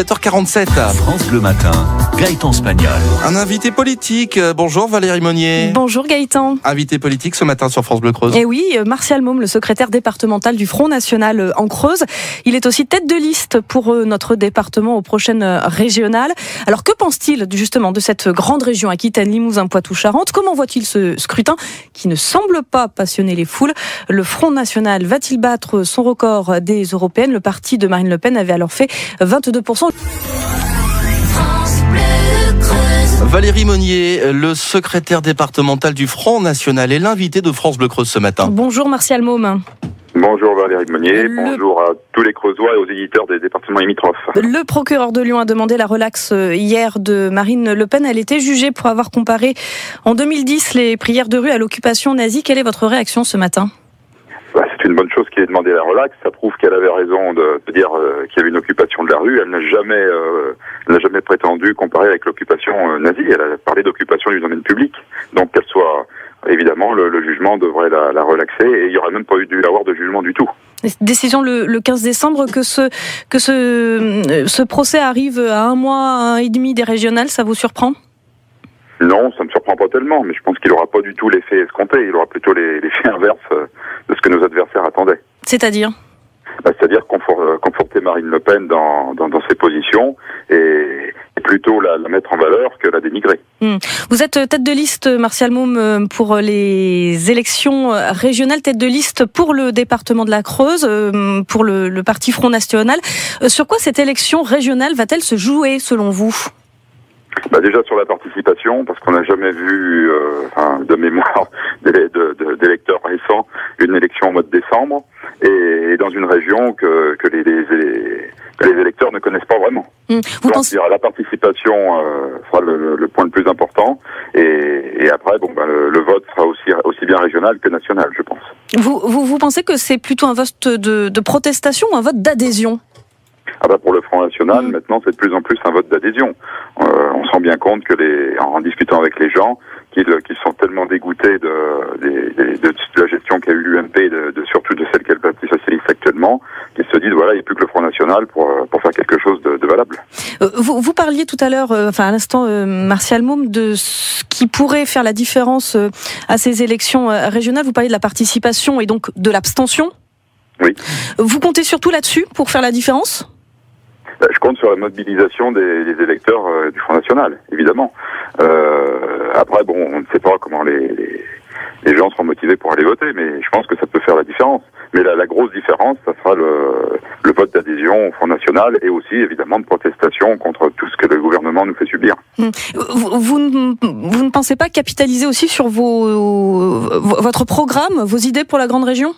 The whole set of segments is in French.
7h47. France Bleu Matin, Gaëtan Spagnol. Un invité politique. Bonjour Valérie Monnier. Bonjour Gaëtan. Invité politique ce matin sur France Bleu Creuse. Et oui, Martial Môme, le secrétaire départemental du Front National en Creuse. Il est aussi tête de liste pour notre département aux prochaines régionales. Alors que pense-t-il justement de cette grande région Aquitaine, Limousin, Poitou-Charentes? Comment voit-il ce scrutin qui ne semble pas passionner les foules? Le Front National va-t-il battre son record des européennes? Le parti de Marine Le Pen avait alors fait 22%. Valérie Monnier, le secrétaire départemental du Front National, est l'invité de France Bleu Creuse ce matin. Bonjour Martial Môme. Bonjour Valérie Monnier, bonjour à tous les Creusois et aux éditeurs des départements limitrophes. Le procureur de Lyon a demandé la relaxe hier de Marine Le Pen. Elle était jugée pour avoir comparé en 2010 les prières de rue à l'occupation nazie. Quelle est votre réaction ce matin ? C'est une bonne chose qu'il ait demandé la relaxe. Ça prouve qu'elle avait raison de dire qu'il y avait une occupation de la rue. Elle n'a jamais prétendu comparer avec l'occupation nazie. Elle a parlé d'occupation du domaine public. Donc qu'elle soit... Évidemment, le jugement devrait la relaxer et il n'y aurait même pas dû avoir de jugement du tout. Décision le 15 décembre que ce procès arrive à un mois et demi des régionales, ça vous surprend ? Non, ça ne me surprend pas tellement, mais je pense qu'il n'aura pas du tout l'effet escompté. Il aura plutôt l'effet inverse de ce que nos adversaires attendaient. C'est-à-dire ? C'est-à-dire conforter Marine Le Pen dans ses positions et plutôt la mettre en valeur que la dénigrer. Vous êtes tête de liste, Martial Môme, pour les élections régionales, tête de liste pour le département de la Creuse, pour le parti Front National. Sur quoi cette élection régionale va-t-elle se jouer, selon vous ? Déjà sur la participation, parce qu'on n'a jamais vu, de mémoire d'électeurs récents, une élection au mois de décembre, et dans une région que les électeurs ne connaissent pas vraiment. Donc la participation sera le point le plus important, et après, le vote sera aussi bien régional que national, je pense. Vous pensez que c'est plutôt un vote de protestation ou un vote d'adhésion ? Pour le Front National, maintenant, c'est de plus en plus un vote d'adhésion. On se rend bien compte que en discutant avec les gens, qu'ils sont tellement dégoûtés de la gestion qu'a eu l'UMP, surtout de celle qu'est le Parti Socialiste actuellement, qu'ils se disent, voilà, il n'y a plus que le Front National pour faire quelque chose de valable. Vous parliez tout à l'heure, à l'instant, Martial Môme, de ce qui pourrait faire la différence à ces élections régionales. Vous parliez de la participation et donc de l'abstention. Oui. Vous comptez surtout là-dessus pour faire la différence ? Je compte sur la mobilisation des électeurs du Front National, évidemment. Après, on ne sait pas comment les gens seront motivés pour aller voter, mais je pense que ça peut faire la différence. Mais la grosse différence, ça sera le vote d'adhésion au Front National et aussi, évidemment, de protestation contre tout ce que le gouvernement nous fait subir. Vous ne pensez pas capitaliser aussi sur votre programme, vos idées pour la grande région ?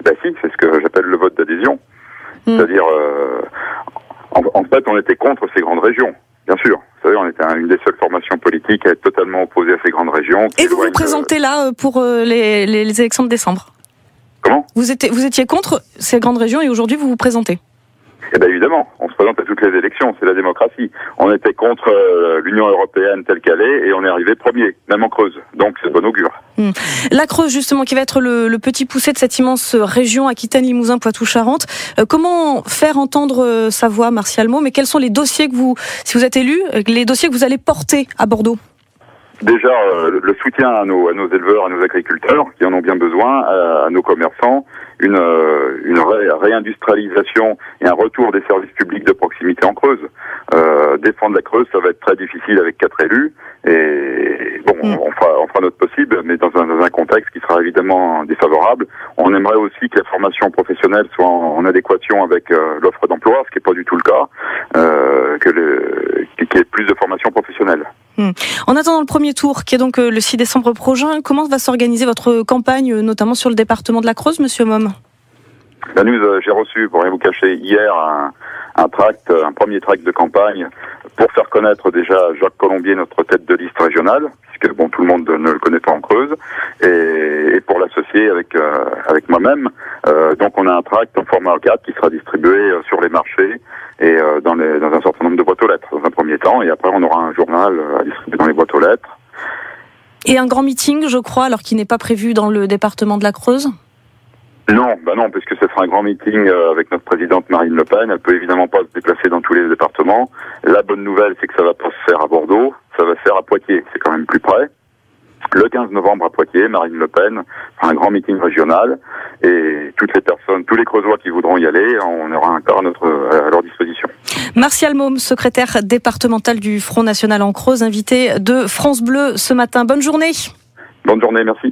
Si, c'est ce que j'appelle le vote d'adhésion. C'est-à-dire... En fait, on était contre ces grandes régions, bien sûr. Vous savez, on était une des seules formations politiques à être totalement opposées à ces grandes régions. Et vous vous présentez là pour les élections de décembre ? Comment ? Vous étiez contre ces grandes régions et aujourd'hui vous vous présentez ? Évidemment, on se présente à toutes les élections, c'est la démocratie. On était contre l'Union européenne telle qu'elle est et on est arrivé premier, même en Creuse. Donc c'est bon augure. La Creuse, justement, qui va être le petit poussé de cette immense région Aquitaine, Limousin, Poitou-Charentes. Comment faire entendre sa voix, Martial Môme, et quels sont les dossiers si vous êtes élu, les dossiers que vous allez porter à Bordeaux ? Déjà, le soutien à nos éleveurs, à nos agriculteurs, qui en ont bien besoin, à nos commerçants, une réindustrialisation et un retour des services publics de proximité en Creuse. Défendre la Creuse, ça va être très difficile avec 4 élus, et on fera notre possible, mais dans un contexte qui sera évidemment défavorable. On aimerait aussi que la formation professionnelle soit en adéquation avec l'offre d'emploi, ce qui n'est pas du tout le cas, qu'il y ait plus de formation professionnelle. En attendant le premier tour, qui est donc le 6 décembre prochain, comment va s'organiser votre campagne, notamment sur le département de la Creuse, monsieur Môme ? J'ai reçu, pour rien vous cacher, hier un premier tract de campagne pour faire connaître déjà Jacques Colombier, notre tête de liste régionale, puisque tout le monde ne le connaît pas en Creuse, et pour l'associer avec moi-même. Donc on a un tract en format A4 qui sera distribué sur les marchés et dans un certain nombre de boîtes aux lettres dans un premier temps, et après on aura un journal à distribuer dans les boîtes aux lettres. Et un grand meeting, je crois, alors qu'il n'est pas prévu dans le département de la Creuse ? Non, puisque ce sera un grand meeting avec notre présidente Marine Le Pen. Elle peut évidemment pas se déplacer dans tous les départements. département. La bonne nouvelle, c'est que ça va pas se faire à Bordeaux, ça va se faire à Poitiers, c'est quand même plus près. Le 15 novembre à Poitiers, Marine Le Pen fera un grand meeting régional et toutes les personnes, tous les Creusois qui voudront y aller, on aura un quart à leur disposition. Martial Môme, secrétaire départemental du Front National en Creuse, invité de France Bleu ce matin. Bonne journée. Bonne journée, merci.